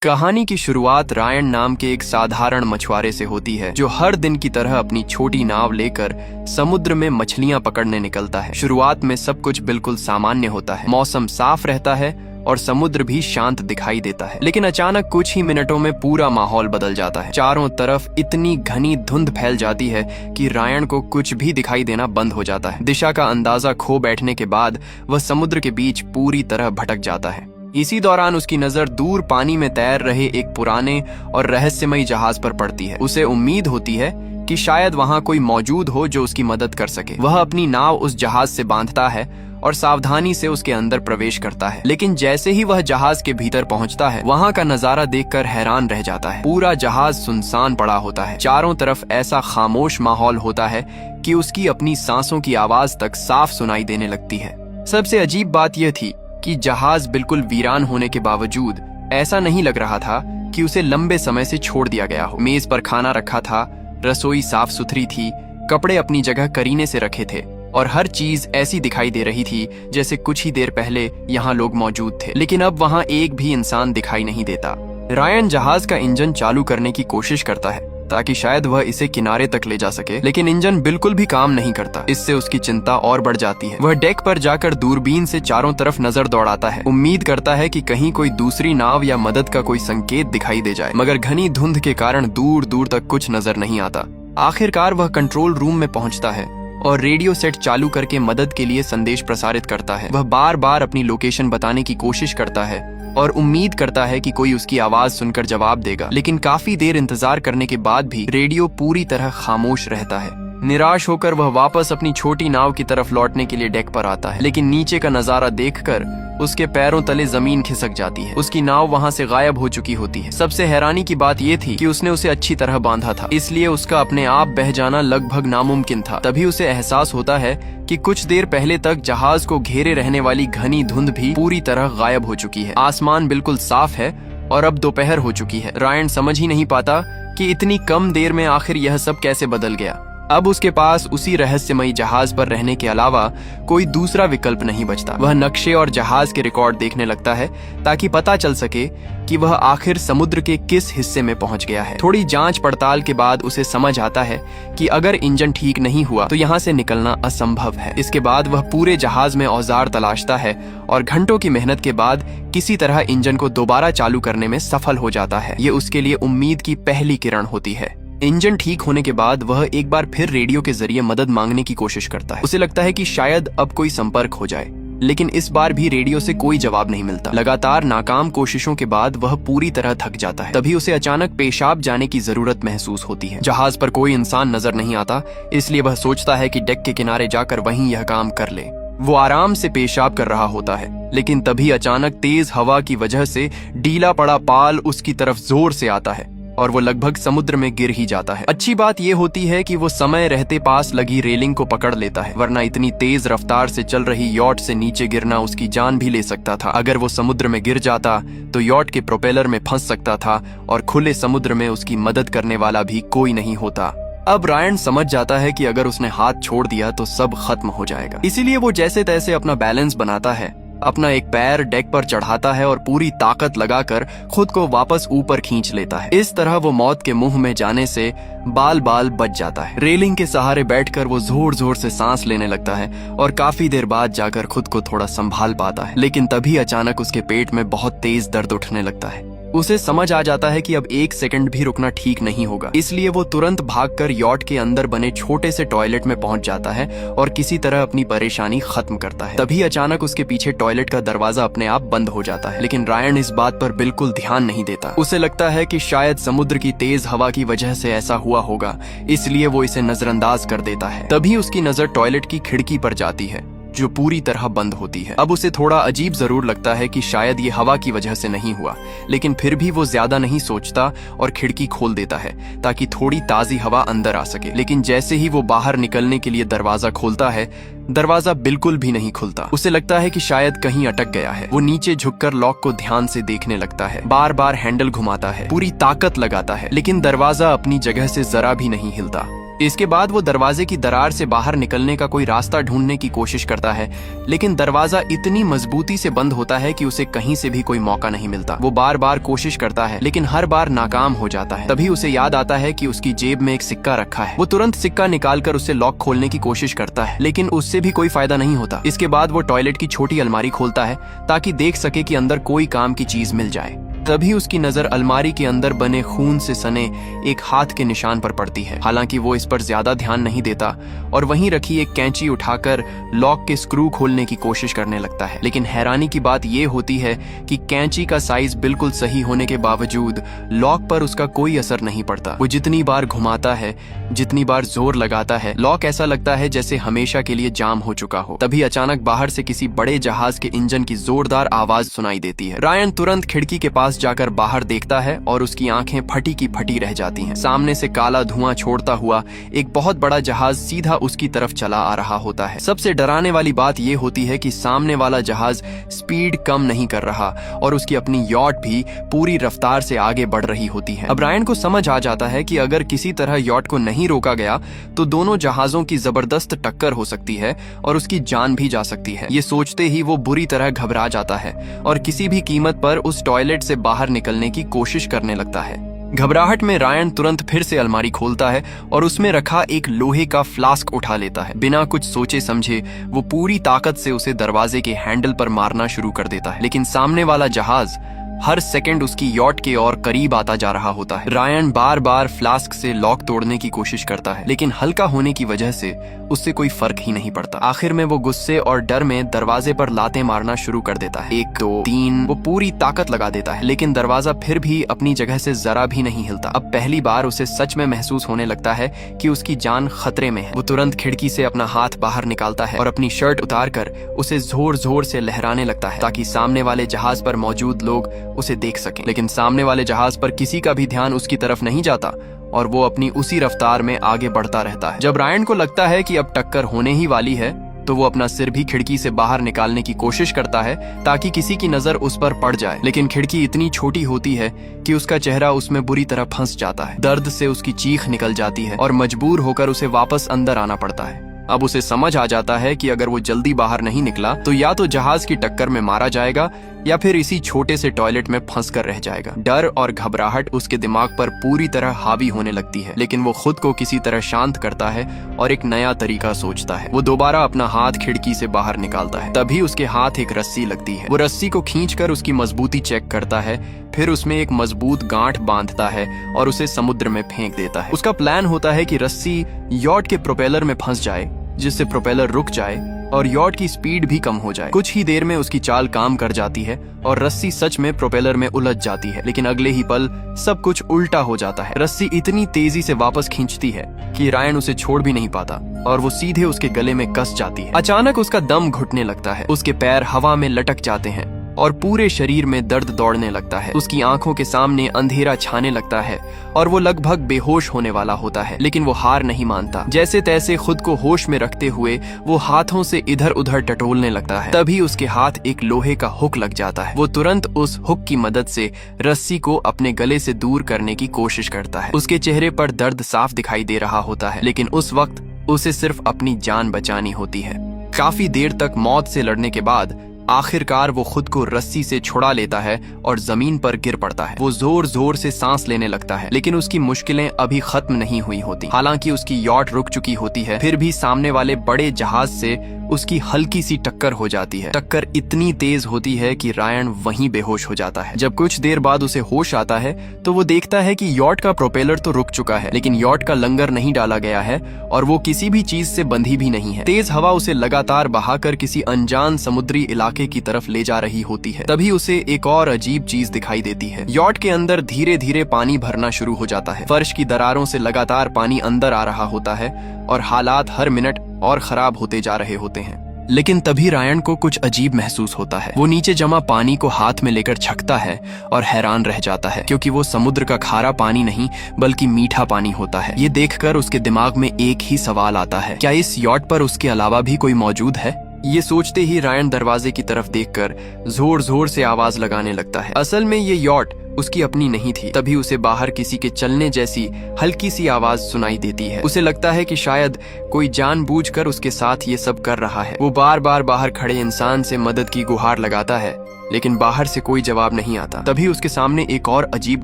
कहानी की शुरुआत रायन नाम के एक साधारण मछुआरे से होती है जो हर दिन की तरह अपनी छोटी नाव लेकर समुद्र में मछलियां पकड़ने निकलता है। शुरुआत में सब कुछ बिल्कुल सामान्य होता है, मौसम साफ रहता है और समुद्र भी शांत दिखाई देता है। लेकिन अचानक कुछ ही मिनटों में पूरा माहौल बदल जाता है। चारों तरफ इतनी घनी धुंध फैल जाती है कि रायन को कुछ भी दिखाई देना बंद हो जाता है। दिशा का अंदाजा खो बैठने के बाद वह समुद्र के बीच पूरी तरह भटक जाता है। इसी दौरान उसकी नजर दूर पानी में तैर रहे एक पुराने और रहस्यमयी जहाज पर पड़ती है। उसे उम्मीद होती है कि शायद वहां कोई मौजूद हो जो उसकी मदद कर सके। वह अपनी नाव उस जहाज से बांधता है और सावधानी से उसके अंदर प्रवेश करता है। लेकिन जैसे ही वह जहाज के भीतर पहुंचता है, वहां का नजारा देखकर हैरान रह जाता है। पूरा जहाज सुनसान पड़ा होता है। चारों तरफ ऐसा खामोश माहौल होता है कि उसकी अपनी सांसों की आवाज तक साफ सुनाई देने लगती है। सबसे अजीब बात यह थी कि जहाज बिल्कुल वीरान होने के बावजूद ऐसा नहीं लग रहा था कि उसे लंबे समय से छोड़ दिया गया हो। मेज पर खाना रखा था, रसोई साफ सुथरी थी, कपड़े अपनी जगह करीने से रखे थे और हर चीज ऐसी दिखाई दे रही थी जैसे कुछ ही देर पहले यहाँ लोग मौजूद थे। लेकिन अब वहाँ एक भी इंसान दिखाई नहीं देता। रायन जहाज का इंजन चालू करने की कोशिश करता है ताकि शायद वह इसे किनारे तक ले जा सके, लेकिन इंजन बिल्कुल भी काम नहीं करता। इससे उसकी चिंता और बढ़ जाती है। वह डेक पर जाकर दूरबीन से चारों तरफ नजर दौड़ाता है। उम्मीद करता है कि कहीं कोई दूसरी नाव या मदद का कोई संकेत दिखाई दे जाए, मगर घनी धुंध के कारण दूर दूर तक कुछ नजर नहीं आता। आखिरकार वह कंट्रोल रूम में पहुंचता है और रेडियो सेट चालू करके मदद के लिए संदेश प्रसारित करता है। वह बार बार अपनी लोकेशन बताने की कोशिश करता है और उम्मीद करता है कि कोई उसकी आवाज सुनकर जवाब देगा, लेकिन काफी देर इंतजार करने के बाद भी रेडियो पूरी तरह खामोश रहता है। निराश होकर वह वापस अपनी छोटी नाव की तरफ लौटने के लिए डेक पर आता है, लेकिन नीचे का नजारा देखकर उसके पैरों तले जमीन खिसक जाती है। उसकी नाव वहां से गायब हो चुकी होती है। सबसे हैरानी की बात यह थी कि उसने उसे अच्छी तरह बांधा था, इसलिए उसका अपने आप बह जाना लगभग नामुमकिन था। तभी उसे एहसास होता है कि कुछ देर पहले तक जहाज को घेरे रहने वाली घनी धुंध भी पूरी तरह गायब हो चुकी है। आसमान बिल्कुल साफ है और अब दोपहर हो चुकी है। रायन समझ ही नहीं पाता कि इतनी कम देर में आखिर यह सब कैसे बदल गया। अब उसके पास उसी रहस्यमयी जहाज पर रहने के अलावा कोई दूसरा विकल्प नहीं बचता। वह नक्शे और जहाज के रिकॉर्ड देखने लगता है ताकि पता चल सके कि वह आखिर समुद्र के किस हिस्से में पहुंच गया है। थोड़ी जांच पड़ताल के बाद उसे समझ आता है कि अगर इंजन ठीक नहीं हुआ तो यहाँ से निकलना असंभव है। इसके बाद वह पूरे जहाज में औजार तलाशता है और घंटों की मेहनत के बाद किसी तरह इंजन को दोबारा चालू करने में सफल हो जाता है। ये उसके लिए उम्मीद की पहली किरण होती है। इंजन ठीक होने के बाद वह एक बार फिर रेडियो के जरिए मदद मांगने की कोशिश करता है। उसे लगता है कि शायद अब कोई संपर्क हो जाए, लेकिन इस बार भी रेडियो से कोई जवाब नहीं मिलता। लगातार नाकाम कोशिशों के बाद वह पूरी तरह थक जाता है। तभी उसे अचानक पेशाब जाने की जरूरत महसूस होती है। जहाज पर कोई इंसान नजर नहीं आता, इसलिए वह सोचता है कि डेक के किनारे जाकर वहीं यह काम कर ले। वो आराम से पेशाब कर रहा होता है, लेकिन तभी अचानक तेज हवा की वजह से ढीला पड़ा पाल उसकी तरफ जोर से आता है और वो लगभग समुद्र में गिर ही जाता है। अच्छी बात ये होती है कि वो समय रहते पास लगी रेलिंग को पकड़ लेता है, वरना इतनी तेज रफ्तार से चल रही यॉट से नीचे गिरना उसकी जान भी ले सकता था। अगर वो समुद्र में गिर जाता तो यॉट के प्रोपेलर में फंस सकता था और खुले समुद्र में उसकी मदद करने वाला भी कोई नहीं होता। अब रायन समझ जाता है कि अगर उसने हाथ छोड़ दिया तो सब खत्म हो जाएगा। इसीलिए वो जैसे तैसे अपना बैलेंस बनाता है, अपना एक पैर डेक पर चढ़ाता है और पूरी ताकत लगाकर खुद को वापस ऊपर खींच लेता है। इस तरह वो मौत के मुंह में जाने से बाल बाल बच जाता है। रेलिंग के सहारे बैठकर वो जोर जोर से सांस लेने लगता है और काफी देर बाद जाकर खुद को थोड़ा संभाल पाता है। लेकिन तभी अचानक उसके पेट में बहुत तेज दर्द उठने लगता है। उसे समझ आ जाता है कि अब एक सेकंड भी रुकना ठीक नहीं होगा, इसलिए वो तुरंत भागकर यॉट के अंदर बने छोटे से टॉयलेट में पहुंच जाता है और किसी तरह अपनी परेशानी खत्म करता है। तभी अचानक उसके पीछे टॉयलेट का दरवाजा अपने आप बंद हो जाता है, लेकिन रायन इस बात पर बिल्कुल ध्यान नहीं देता। उसे लगता है कि शायद समुद्र की तेज हवा की वजह से ऐसा हुआ होगा, इसलिए वो इसे नजरअंदाज कर देता है। तभी उसकी नजर टॉयलेट की खिड़की पर जाती है जो पूरी तरह बंद होती है। अब उसे थोड़ा अजीब जरूर लगता है कि शायद ये हवा की वजह से नहीं हुआ, लेकिन फिर भी वो ज्यादा नहीं सोचता और खिड़की खोल देता है ताकि थोड़ी ताजी हवा अंदर आ सके। लेकिन जैसे ही वो बाहर निकलने के लिए दरवाजा खोलता है, दरवाजा बिल्कुल भी नहीं खुलता। उसे लगता है कि शायद कहीं अटक गया है। वो नीचे झुककर लॉक को ध्यान से देखने लगता है, बार बार हैंडल घुमाता है, पूरी ताकत लगाता है, लेकिन दरवाजा अपनी जगह से जरा भी नहीं हिलता। इसके बाद वो दरवाजे की दरार से बाहर निकलने का कोई रास्ता ढूंढने की कोशिश करता है, लेकिन दरवाजा इतनी मजबूती से बंद होता है कि उसे कहीं से भी कोई मौका नहीं मिलता। वो बार बार कोशिश करता है, लेकिन हर बार नाकाम हो जाता है। तभी उसे याद आता है कि उसकी जेब में एक सिक्का रखा है। वो तुरंत सिक्का निकालकर उसे लॉक खोलने की कोशिश करता है, लेकिन उससे भी कोई फायदा नहीं होता। इसके बाद वो टॉयलेट की छोटी अलमारी खोलता है ताकि देख सके कि अंदर कोई काम की चीज मिल जाए। तभी उसकी नजर अलमारी के अंदर बने खून से सने एक हाथ के निशान पर पड़ती है। हालांकि वो इस पर ज्यादा ध्यान नहीं देता और वहीं रखी एक कैंची उठाकर लॉक के स्क्रू खोलने की कोशिश करने लगता है। लेकिन हैरानी की बात ये होती है कि कैंची का साइज बिल्कुल सही होने के बावजूद लॉक पर उसका कोई असर नहीं पड़ता। वो जितनी बार घुमाता है, जितनी बार जोर लगाता है, लॉक ऐसा लगता है जैसे हमेशा के लिए जाम हो चुका हो। तभी अचानक बाहर से किसी बड़े जहाज के इंजन की जोरदार आवाज सुनाई देती है। रायन तुरंत खिड़की के पास जाकर बाहर देखता है और उसकी आंखें फटी की फटी रह जाती हैं। सामने से काला धुआं छोड़ता हुआ एक बहुत बड़ा जहाज सीधा उसकी तरफ चला आ रहा होता है। सबसे डराने वाली बात यह होती है कि सामने वाला जहाज स्पीड कम नहीं कर रहा और उसकी अपनी यॉट भी पूरी रफ्तार से आगे बढ़ रही होती है। अब रायन को समझ आ जाता है कि अगर किसी तरह यॉट को नहीं रोका गया तो दोनों जहाजों की जबरदस्त टक्कर हो सकती है और उसकी जान भी जा सकती है। ये सोचते ही वो बुरी तरह घबरा जाता है और किसी भी कीमत पर उस टॉयलेट से बाहर निकलने की कोशिश करने लगता है। घबराहट में रायन तुरंत फिर से अलमारी खोलता है और उसमें रखा एक लोहे का फ्लास्क उठा लेता है। बिना कुछ सोचे समझे वो पूरी ताकत से उसे दरवाजे के हैंडल पर मारना शुरू कर देता है, लेकिन सामने वाला जहाज हर सेकंड उसकी यॉट के और करीब आता जा रहा होता है। रायन बार बार फ्लास्क से लॉक तोड़ने की कोशिश करता है, लेकिन हल्का होने की वजह से उससे कोई फर्क ही नहीं पड़ता। आखिर में वो गुस्से और डर में दरवाजे पर लातें मारना शुरू कर देता है। 1 2 3 वो पूरी ताकत लगा देता है, लेकिन दरवाजा फिर भी अपनी जगह से जरा भी नहीं हिलता। अब पहली बार उसे सच में महसूस होने लगता है कि उसकी जान खतरे में है। वो तुरंत खिड़की से अपना हाथ बाहर निकालता है और अपनी शर्ट उतारकर उसे जोर जोर से लहराने लगता है ताकि सामने वाले जहाज पर मौजूद लोग उसे देख सकें। लेकिन सामने वाले जहाज पर किसी का भी ध्यान उसकी तरफ नहीं जाता और वो अपनी उसी रफ्तार में आगे बढ़ता रहता है। जब रायन को लगता है कि अब टक्कर होने ही वाली है तो वो अपना सिर भी खिड़की से बाहर निकालने की कोशिश करता है ताकि किसी की नजर उस पर पड़ जाए, लेकिन खिड़की इतनी छोटी होती है कि उसका चेहरा उसमें बुरी तरह फंस जाता है। दर्द से उसकी चीख निकल जाती है और मजबूर होकर उसे वापस अंदर आना पड़ता है। अब उसे समझ आ जाता है कि अगर वो जल्दी बाहर नहीं निकला तो या तो जहाज की टक्कर में मारा जाएगा या फिर इसी छोटे से टॉयलेट में फंस कर रह जाएगा। डर और घबराहट उसके दिमाग पर पूरी तरह हावी होने लगती है, लेकिन वो खुद को किसी तरह शांत करता है और एक नया तरीका सोचता है। वो दोबारा अपना हाथ खिड़की से बाहर निकालता है। तभी उसके हाथ एक रस्सी लगती है। वो रस्सी को खींचकर उसकी मजबूती चेक करता है, फिर उसमें एक मजबूत गांठ बांधता है और उसे समुद्र में फेंक देता है। उसका प्लान होता है कि रस्सी यॉट के प्रोपेलर में फंस जाए, जिससे प्रोपेलर रुक जाए और यॉट की स्पीड भी कम हो जाए। कुछ ही देर में उसकी चाल काम कर जाती है और रस्सी सच में प्रोपेलर में उलझ जाती है, लेकिन अगले ही पल सब कुछ उल्टा हो जाता है। रस्सी इतनी तेजी से वापस खींचती है कि रायन उसे छोड़ भी नहीं पाता और वो सीधे उसके गले में कस जाती है। अचानक उसका दम घुटने लगता है, उसके पैर हवा में लटक जाते हैं और पूरे शरीर में दर्द दौड़ने लगता है। उसकी आंखों के सामने अंधेरा छाने लगता है और वो लगभग बेहोश होने वाला होता है, लेकिन वो हार नहीं मानता। जैसे तैसे खुद को होश में रखते हुए वो हाथों से इधर उधर टटोलने लगता है। तभी उसके हाथ एक लोहे का हुक लग जाता है। वो तुरंत उस हुक की मदद से रस्सी को अपने गले से दूर करने की कोशिश करता है। उसके चेहरे पर दर्द साफ दिखाई दे रहा होता है, लेकिन उस वक्त उसे सिर्फ अपनी जान बचानी होती है। काफी देर तक मौत से लड़ने के बाद आखिरकार वो खुद को रस्सी से छुड़ा लेता है और जमीन पर गिर पड़ता है। वो जोर जोर से सांस लेने लगता है, लेकिन उसकी मुश्किलें अभी खत्म नहीं हुई होती। हालांकि उसकी यॉट रुक चुकी होती है, फिर भी सामने वाले बड़े जहाज से उसकी हल्की सी टक्कर हो जाती है। टक्कर इतनी तेज होती है कि रायन वहीं बेहोश हो जाता है। जब कुछ देर बाद उसे होश आता है तो वो देखता है कि यॉट का प्रोपेलर तो रुक चुका है, लेकिन यॉट का लंगर नहीं डाला गया है और वो किसी भी चीज से बंधी भी नहीं है। तेज हवा उसे लगातार बहाकर किसी अनजान समुद्री इलाके की तरफ ले जा रही होती है। तभी उसे एक और अजीब चीज दिखाई देती है। यॉट के अंदर धीरे धीरे पानी भरना शुरू हो जाता है। फर्श की दरारों से लगातार पानी अंदर आ रहा होता है और हालात हर मिनट और खराब होते जा रहे होते हैं। लेकिन तभी रायन को कुछ अजीब महसूस होता है। वो नीचे जमा पानी को हाथ में लेकर छकता है और हैरान रह जाता है, क्योंकि वो समुद्र का खारा पानी नहीं बल्कि मीठा पानी होता है। ये देखकर उसके दिमाग में एक ही सवाल आता है, क्या इस यॉट पर उसके अलावा भी कोई मौजूद है? ये सोचते ही रायन दरवाजे की तरफ देखकर जोर जोर से आवाज लगाने लगता है। असल में ये यॉट उसकी अपनी नहीं थी। तभी उसे बाहर किसी के चलने जैसी हल्की सी आवाज सुनाई देती है। उसे लगता है कि शायद कोई जानबूझकर उसके साथ ये सब कर रहा है। वो बार बार बाहर खड़े इंसान से मदद की गुहार लगाता है, लेकिन बाहर से कोई जवाब नहीं आता। तभी उसके सामने एक और अजीब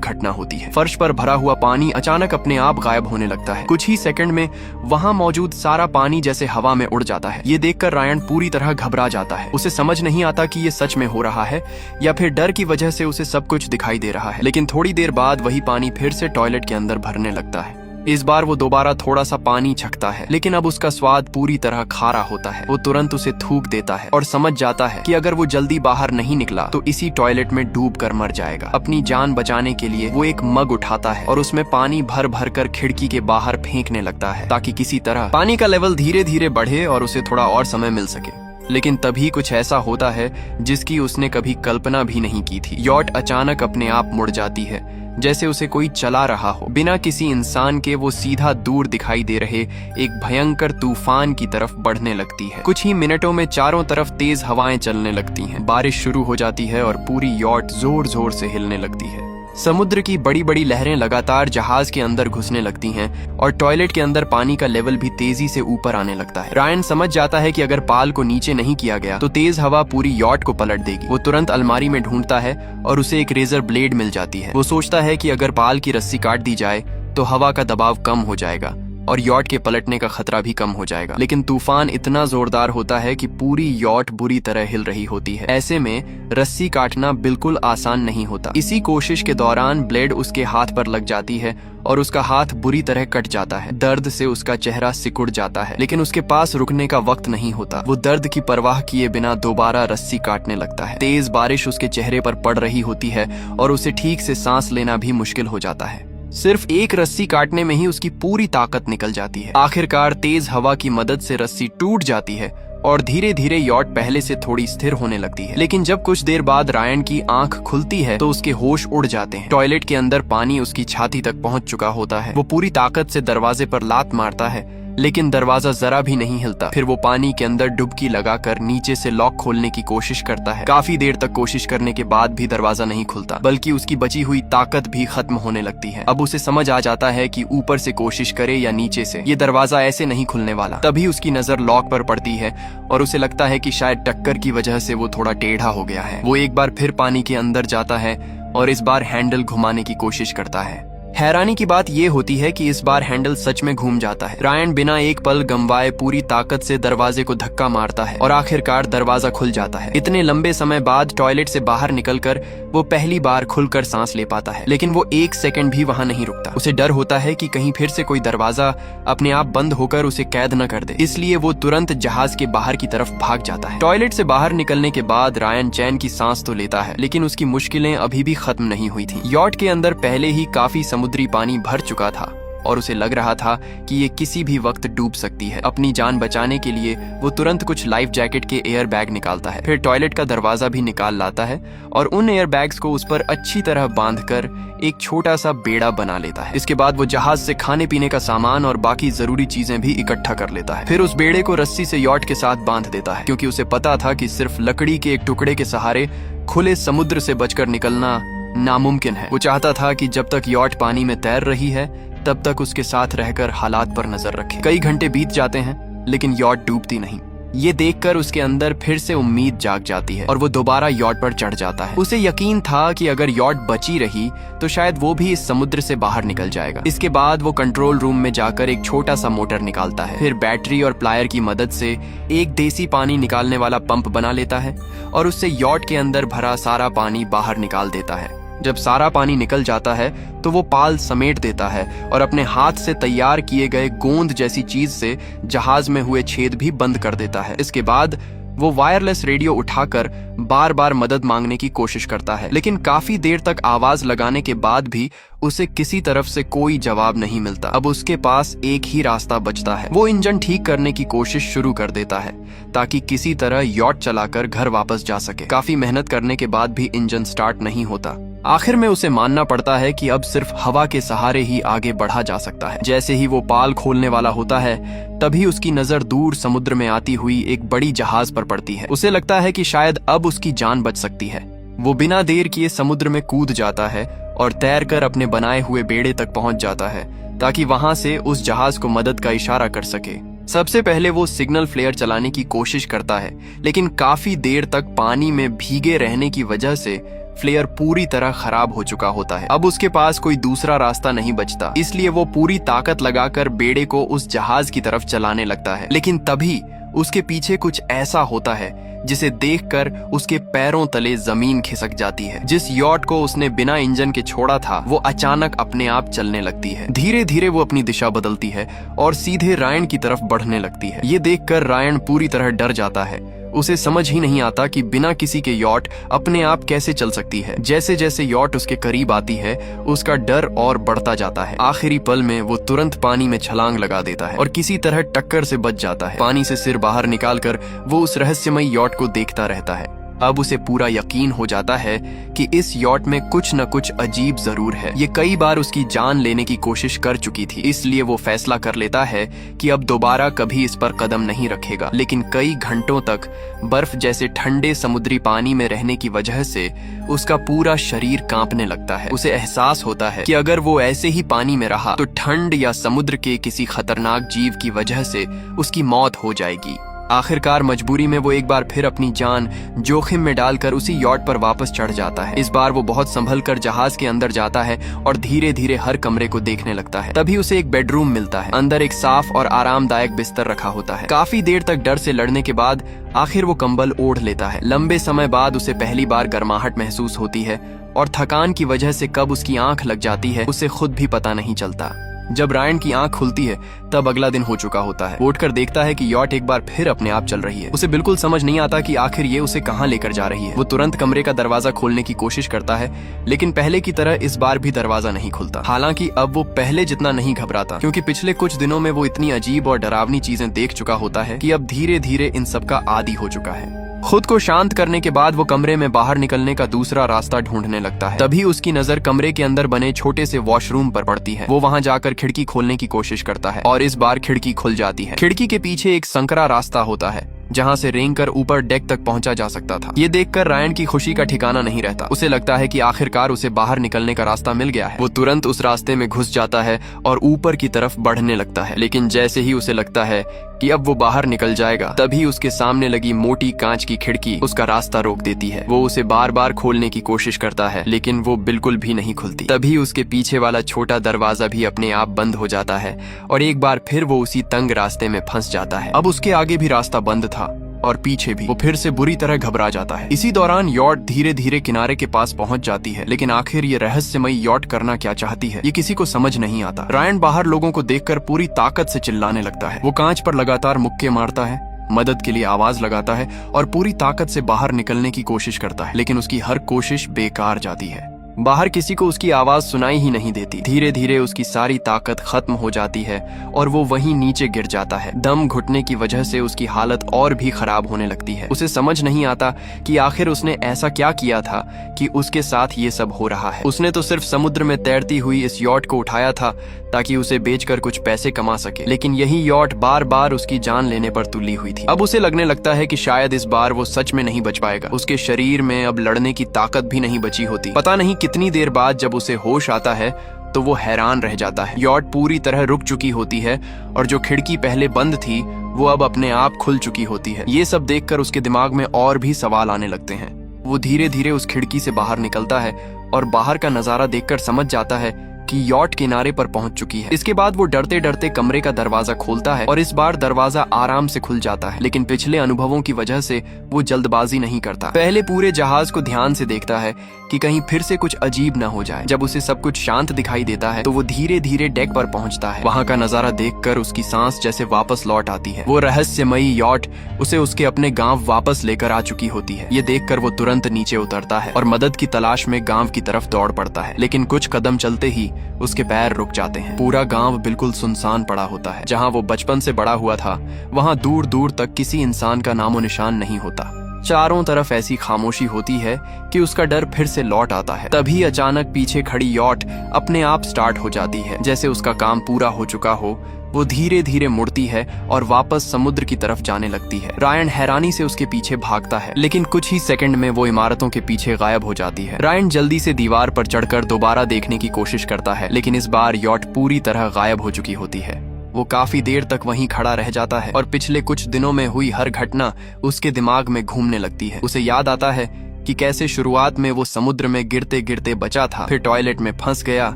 घटना होती है। फर्श पर भरा हुआ पानी अचानक अपने आप गायब होने लगता है। कुछ ही सेकंड में वहां मौजूद सारा पानी जैसे हवा में उड़ जाता है। ये देखकर रायन पूरी तरह घबरा जाता है। उसे समझ नहीं आता कि ये सच में हो रहा है या फिर डर की वजह से उसे सब कुछ दिखाई दे रहा है। लेकिन थोड़ी देर बाद वही पानी फिर से टॉयलेट के अंदर भरने लगता है। इस बार वो दोबारा थोड़ा सा पानी छकता है, लेकिन अब उसका स्वाद पूरी तरह खारा होता है। वो तुरंत उसे थूक देता है और समझ जाता है कि अगर वो जल्दी बाहर नहीं निकला तो इसी टॉयलेट में डूब कर मर जाएगा। अपनी जान बचाने के लिए वो एक मग उठाता है और उसमें पानी भर भर कर खिड़की के बाहर फेंकने लगता है, ताकि किसी तरह पानी का लेवल धीरे धीरे बढ़े और उसे थोड़ा और समय मिल सके। लेकिन तभी कुछ ऐसा होता है जिसकी उसने कभी कल्पना भी नहीं की थी। यॉट अचानक अपने आप मुड़ जाती है, जैसे उसे कोई चला रहा हो। बिना किसी इंसान के वो सीधा दूर दिखाई दे रहे एक भयंकर तूफान की तरफ बढ़ने लगती है। कुछ ही मिनटों में चारों तरफ तेज हवाएं चलने लगती हैं। बारिश शुरू हो जाती है और पूरी यॉट जोर जोर से हिलने लगती है। समुद्र की बड़ी बड़ी लहरें लगातार जहाज के अंदर घुसने लगती हैं और टॉयलेट के अंदर पानी का लेवल भी तेजी से ऊपर आने लगता है। रायन समझ जाता है कि अगर पाल को नीचे नहीं किया गया तो तेज हवा पूरी यॉट को पलट देगी। वो तुरंत अलमारी में ढूंढता है और उसे एक रेजर ब्लेड मिल जाती है। वो सोचता है कि अगर पाल की रस्सी काट दी जाए तो हवा का दबाव कम हो जाएगा और यॉट के पलटने का खतरा भी कम हो जाएगा। लेकिन तूफान इतना जोरदार होता है कि पूरी यॉट बुरी तरह हिल रही होती है। ऐसे में रस्सी काटना बिल्कुल आसान नहीं होता। इसी कोशिश के दौरान ब्लेड उसके हाथ पर लग जाती है और उसका हाथ बुरी तरह कट जाता है। दर्द से उसका चेहरा सिकुड़ जाता है, लेकिन उसके पास रुकने का वक्त नहीं होता। वो दर्द की परवाह किए बिना दोबारा रस्सी काटने लगता है। तेज बारिश उसके चेहरे पर पड़ रही होती है और उसे ठीक से सांस लेना भी मुश्किल हो जाता है। सिर्फ एक रस्सी काटने में ही उसकी पूरी ताकत निकल जाती है। आखिरकार तेज हवा की मदद से रस्सी टूट जाती है और धीरे धीरे यॉट पहले से थोड़ी स्थिर होने लगती है। लेकिन जब कुछ देर बाद रायन की आंख खुलती है तो उसके होश उड़ जाते हैं। टॉयलेट के अंदर पानी उसकी छाती तक पहुंच चुका होता है। वो पूरी ताकत से दरवाजे पर लात मारता है, लेकिन दरवाजा जरा भी नहीं हिलता। फिर वो पानी के अंदर डुबकी लगाकर नीचे से लॉक खोलने की कोशिश करता है। काफी देर तक कोशिश करने के बाद भी दरवाजा नहीं खुलता, बल्कि उसकी बची हुई ताकत भी खत्म होने लगती है। अब उसे समझ आ जाता है कि ऊपर से कोशिश करे या नीचे से, ये दरवाजा ऐसे नहीं खुलने वाला। तभी उसकी नजर लॉक पर पड़ती है और उसे लगता है कि शायद टक्कर की वजह से वो थोड़ा टेढ़ा हो गया है। वो एक बार फिर पानी के अंदर जाता है और इस बार हैंडल घुमाने की कोशिश करता है। हैरानी की बात यह होती है कि इस बार हैंडल सच में घूम जाता है। रायन बिना एक पल गंवाए पूरी ताकत से दरवाजे को धक्का मारता है और आखिरकार दरवाजा खुल जाता है। इतने लंबे समय बाद टॉयलेट से बाहर निकलकर वो पहली बार खुलकर सांस ले पाता है, लेकिन वो एक सेकंड भी वहां नहीं रुकता। उसे डर होता है कि कहीं फिर से कोई दरवाजा अपने आप बंद होकर उसे कैद न कर दे, इसलिए वो तुरंत जहाज के बाहर की तरफ भाग जाता है। टॉयलेट से बाहर निकलने के बाद रायन चैन की सांस तो लेता है, लेकिन उसकी मुश्किलें अभी भी खत्म नहीं हुई थी। यॉट के अंदर पहले ही काफी समुद्री पानी भर चुका था और उसे लग रहा था कि ये किसी भी वक्त डूब सकती है। अपनी जान बचाने के लिए वो तुरंत कुछ लाइफ जैकेट के एयर बैग निकालता है, फिर टॉयलेट का दरवाजा भी निकाल लाता है और उन एयर बैग्स को उस पर अच्छी तरह बांधकर एक छोटा सा बेड़ा बना लेता है। इसके बाद वो जहाज से खाने पीने का सामान और बाकी जरूरी चीजें भी इकट्ठा कर लेता है। फिर उस बेड़े को रस्सी से यॉट के साथ बांध देता है, क्योंकि उसे पता था कि सिर्फ लकड़ी के एक टुकड़े के सहारे खुले समुद्र से बचकर निकलना नामुमकिन है। वो चाहता था कि जब तक यॉट पानी में तैर रही है तब तक उसके साथ रहकर हालात पर नजर रखे। कई घंटे बीत जाते हैं लेकिन यॉट डूबती नहीं। ये देखकर उसके अंदर फिर से उम्मीद जाग जाती है और वो दोबारा यॉट पर चढ़ जाता है। उसे यकीन था कि अगर यॉट बची रही तो शायद वो भी इस समुद्र से बाहर निकल जाएगा। इसके बाद वो कंट्रोल रूम में जाकर एक छोटा सा मोटर निकालता है, फिर बैटरी और प्लायर की मदद से एक देसी पानी निकालने वाला पंप बना लेता है और उससे यॉट के अंदर भरा सारा पानी बाहर निकाल देता है। जब सारा पानी निकल जाता है तो वो पाल समेट देता है और अपने हाथ से तैयार किए गए गोंद जैसी चीज से जहाज में हुए छेद भी बंद कर देता है। इसके बाद वो वायरलेस रेडियो उठाकर बार बार मदद मांगने की कोशिश करता है, लेकिन काफी देर तक आवाज लगाने के बाद भी उसे किसी तरफ से कोई जवाब नहीं मिलता। अब उसके पास एक ही रास्ता बचता है। वो इंजन ठीक करने की कोशिश शुरू कर देता है ताकि किसी तरह यॉट चलाकर घर वापस जा सके। काफी मेहनत करने के बाद भी इंजन स्टार्ट नहीं होता। आखिर में उसे मानना पड़ता है कि अब सिर्फ हवा के सहारे ही आगे बढ़ा जा सकता है। जैसे ही वो पाल खोलने वाला होता है, तभी उसकी नजर दूर समुद्र में आती हुई एक बड़ी जहाज पर पड़ती है। उसे लगता है कि शायद अब उसकी जान बच सकती है। वो बिना देर किए समुद्र में कूद जाता है और तैरकर अपने बनाए हुए बेड़े तक पहुंच जाता है ताकि वहां से उस जहाज को मदद का इशारा कर सके। सबसे पहले वो सिग्नल फ्लेयर चलाने की कोशिश करता है, लेकिन काफी देर तक पानी में भीगे रहने की वजह से फ्लेयर पूरी तरह खराब हो चुका होता है। अब उसके पास कोई दूसरा रास्ता नहीं बचता, इसलिए वो पूरी ताकत लगाकर बेड़े को उस जहाज की तरफ चलाने लगता है। लेकिन तभी उसके पीछे कुछ ऐसा होता है जिसे देखकर उसके पैरों तले जमीन खिसक जाती है। जिस यॉट को उसने बिना इंजन के छोड़ा था, वो अचानक अपने आप चलने लगती है। धीरे धीरे वो अपनी दिशा बदलती है और सीधे रायन की तरफ बढ़ने लगती है। ये देखकर रायन पूरी तरह डर जाता है। उसे समझ ही नहीं आता कि बिना किसी के यॉट अपने आप कैसे चल सकती है। जैसे जैसे यॉट उसके करीब आती है, उसका डर और बढ़ता जाता है। आखिरी पल में वो तुरंत पानी में छलांग लगा देता है और किसी तरह टक्कर से बच जाता है। पानी से सिर बाहर निकालकर वो उस रहस्यमय यॉट को देखता रहता है। अब उसे पूरा यकीन हो जाता है कि इस यॉट में कुछ न कुछ अजीब जरूर है। ये कई बार उसकी जान लेने की कोशिश कर चुकी थी, इसलिए वो फैसला कर लेता है कि अब दोबारा कभी इस पर कदम नहीं रखेगा। लेकिन कई घंटों तक बर्फ जैसे ठंडे समुद्री पानी में रहने की वजह से उसका पूरा शरीर कांपने लगता है। उसे एहसास होता है कि अगर वो ऐसे ही पानी में रहा तो ठंड या समुद्र के किसी खतरनाक जीव की वजह से उसकी मौत हो जाएगी। आखिरकार मजबूरी में वो एक बार फिर अपनी जान जोखिम में डालकर उसी यॉट पर वापस चढ़ जाता है। इस बार वो बहुत संभल कर जहाज के अंदर जाता है और धीरे धीरे हर कमरे को देखने लगता है। तभी उसे एक बेडरूम मिलता है। अंदर एक साफ और आरामदायक बिस्तर रखा होता है। काफी देर तक डर से लड़ने के बाद आखिर वो कंबल ओढ़ लेता है। लंबे समय बाद उसे पहली बार गर्माहट महसूस होती है और थकान की वजह से कब उसकी आंख लग जाती है उसे खुद भी पता नहीं चलता। जब रायन की आंख खुलती है तब अगला दिन हो चुका होता है। उठकर देखता है कि यॉट एक बार फिर अपने आप चल रही है। उसे बिल्कुल समझ नहीं आता कि आखिर ये उसे कहां लेकर जा रही है। वो तुरंत कमरे का दरवाजा खोलने की कोशिश करता है, लेकिन पहले की तरह इस बार भी दरवाजा नहीं खुलता। हालांकि अब वो पहले जितना नहीं घबराता, क्योंकि पिछले कुछ दिनों में वो इतनी अजीब और डरावनी चीजें देख चुका होता है कि अब धीरे धीरे इन सब का आदी हो चुका है। खुद को शांत करने के बाद वो कमरे में बाहर निकलने का दूसरा रास्ता ढूंढने लगता है। तभी उसकी नजर कमरे के अंदर बने छोटे से वॉशरूम पर पड़ती है। वो वहां जाकर खिड़की खोलने की कोशिश करता है और इस बार खिड़की खुल जाती है। खिड़की के पीछे एक संकरा रास्ता होता है जहां से रेंगकर ऊपर डेक तक पहुंचा जा सकता था। ये देखकर रायन की खुशी का ठिकाना नहीं रहता। उसे लगता है कि आखिरकार उसे बाहर निकलने का रास्ता मिल गया है। वो तुरंत उस रास्ते में घुस जाता है और ऊपर की तरफ बढ़ने लगता है। लेकिन जैसे ही उसे लगता है कि अब वो बाहर निकल जाएगा, तभी उसके सामने लगी मोटी कांच की खिड़की उसका रास्ता रोक देती है। वो उसे बार बार खोलने की कोशिश करता है, लेकिन वो बिल्कुल भी नहीं खुलती। तभी उसके पीछे वाला छोटा दरवाजा भी अपने आप बंद हो जाता है और एक बार फिर वो उसी तंग रास्ते में फंस जाता है। अब उसके आगे भी रास्ता बंद था और पीछे भी। वो फिर से बुरी तरह घबरा जाता है। इसी दौरान यॉट धीरे धीरे किनारे के पास पहुंच जाती है, लेकिन आखिर ये रहस्यमयी यॉट करना क्या चाहती है, ये किसी को समझ नहीं आता। रायन बाहर लोगों को देखकर पूरी ताकत से चिल्लाने लगता है। वो कांच पर लगातार मुक्के मारता है, मदद के लिए आवाज लगाता है और पूरी ताकत से बाहर निकलने की कोशिश करता है, लेकिन उसकी हर कोशिश बेकार जाती है। बाहर किसी को उसकी आवाज सुनाई ही नहीं देती। धीरे धीरे उसकी सारी ताकत खत्म हो जाती है और वो वहीं नीचे गिर जाता है। दम घुटने की वजह से उसकी हालत और भी खराब होने लगती है। उसे समझ नहीं आता कि आखिर उसने ऐसा क्या किया था कि उसके साथ ये सब हो रहा है। उसने तो सिर्फ समुद्र में तैरती हुई इस यॉट को उठाया था ताकि उसे बेचकर कुछ पैसे कमा सके, लेकिन यही यॉट बार बार उसकी जान लेने पर तुली हुई थी। अब उसे लगने लगता है कि शायद इस बार वो सच में नहीं बच पाएगा। उसके शरीर में अब लड़ने की ताकत भी नहीं बची होती। पता नहीं कितनी देर बाद जब उसे होश आता है तो वो हैरान रह जाता है। यॉट पूरी तरह रुक चुकी होती है और जो खिड़की पहले बंद थी वो अब अपने आप खुल चुकी होती है। ये सब देखकर उसके दिमाग में और भी सवाल आने लगते हैं। वो धीरे धीरे उस खिड़की से बाहर निकलता है और बाहर का नजारा देखकर समझ जाता है कि यॉट किनारे पर पहुंच चुकी है। इसके बाद वो डरते डरते कमरे का दरवाजा खोलता है और इस बार दरवाजा आराम से खुल जाता है, लेकिन पिछले अनुभवों की वजह से वो जल्दबाजी नहीं करता। पहले पूरे जहाज को ध्यान से देखता है कि कहीं फिर से कुछ अजीब न हो जाए। जब उसे सब कुछ शांत दिखाई देता है तो वो धीरे धीरे डेक पर पहुंचता है। वहां का नजारा देखकर उसकी सांस जैसे वापस लौट आती है। वो रहस्यमयी यॉट उसे उसके अपने गांव वापस लेकर आ चुकी होती है। ये देखकर वो तुरंत नीचे उतरता है और मदद की तलाश में गांव की तरफ दौड़ पड़ता है, लेकिन कुछ कदम चलते ही उसके पैर रुक जाते हैं। पूरा गांव बिल्कुल सुनसान पड़ा होता है। जहां वो बचपन से बड़ा हुआ था वहां दूर दूर तक किसी इंसान का नामो निशान नहीं होता। चारों तरफ ऐसी खामोशी होती है कि उसका डर फिर से लौट आता है। तभी अचानक पीछे खड़ी यॉट अपने आप स्टार्ट हो जाती है, जैसे उसका काम पूरा हो चुका हो। वो धीरे धीरे मुड़ती है और वापस समुद्र की तरफ जाने लगती है। रायन हैरानी से उसके पीछे भागता है, लेकिन कुछ ही सेकंड में वो इमारतों के पीछे गायब हो जाती है। रायन जल्दी से दीवार पर चढ़कर दोबारा देखने की कोशिश करता है, लेकिन इस बार यॉट पूरी तरह गायब हो चुकी होती है। वो काफी देर तक वहीं खड़ा रह जाता है और पिछले कुछ दिनों में हुई हर घटना उसके दिमाग में घूमने लगती है। उसे याद आता है कि कैसे शुरुआत में वो समुद्र में गिरते गिरते बचा था, फिर टॉयलेट में फंस गया,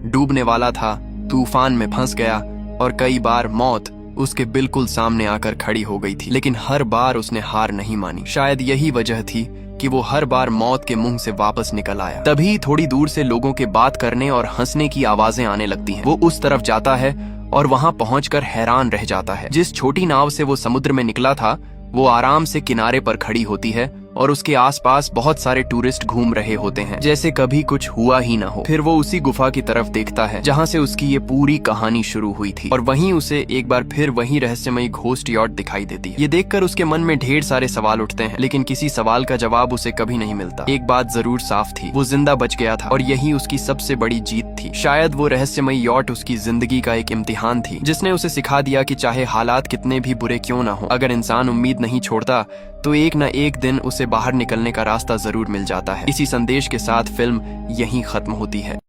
डूबने वाला था, तूफान में फंस गया और कई बार मौत उसके बिल्कुल सामने आकर खड़ी हो गई थी। लेकिन हर बार उसने हार नहीं मानी। शायद यही वजह थी कि वो हर बार मौत के मुंह से वापस निकल आया। तभी थोड़ी दूर से लोगों के बात करने और हंसने की आवाजें आने लगती हैं। वो उस तरफ जाता है और वहां पहुंचकर हैरान रह जाता है। जिस छोटी नाव से वो समुद्र में निकला था वो आराम से किनारे पर खड़ी होती है और उसके आसपास बहुत सारे टूरिस्ट घूम रहे होते हैं, जैसे कभी कुछ हुआ ही ना हो। फिर वो उसी गुफा की तरफ देखता है जहां से उसकी ये पूरी कहानी शुरू हुई थी, और वहीं उसे एक बार फिर वही रहस्यमयी घोस्ट यॉट दिखाई देती है। ये देखकर उसके मन में ढेर सारे सवाल उठते हैं, लेकिन किसी सवाल का जवाब उसे कभी नहीं मिलता। एक बात जरूर साफ थी, वो जिंदा बच गया था और यही उसकी सबसे बड़ी जीत थी। शायद वो रहस्यमयी यॉट उसकी जिंदगी का एक इम्तिहान थी, जिसने उसे सिखा दिया कि चाहे हालात कितने भी बुरे क्यों ना हो, अगर इंसान उम्मीद नहीं छोड़ता तो एक न एक दिन उसे बाहर निकलने का रास्ता जरूर मिल जाता है। इसी संदेश के साथ फिल्म यहीं खत्म होती है।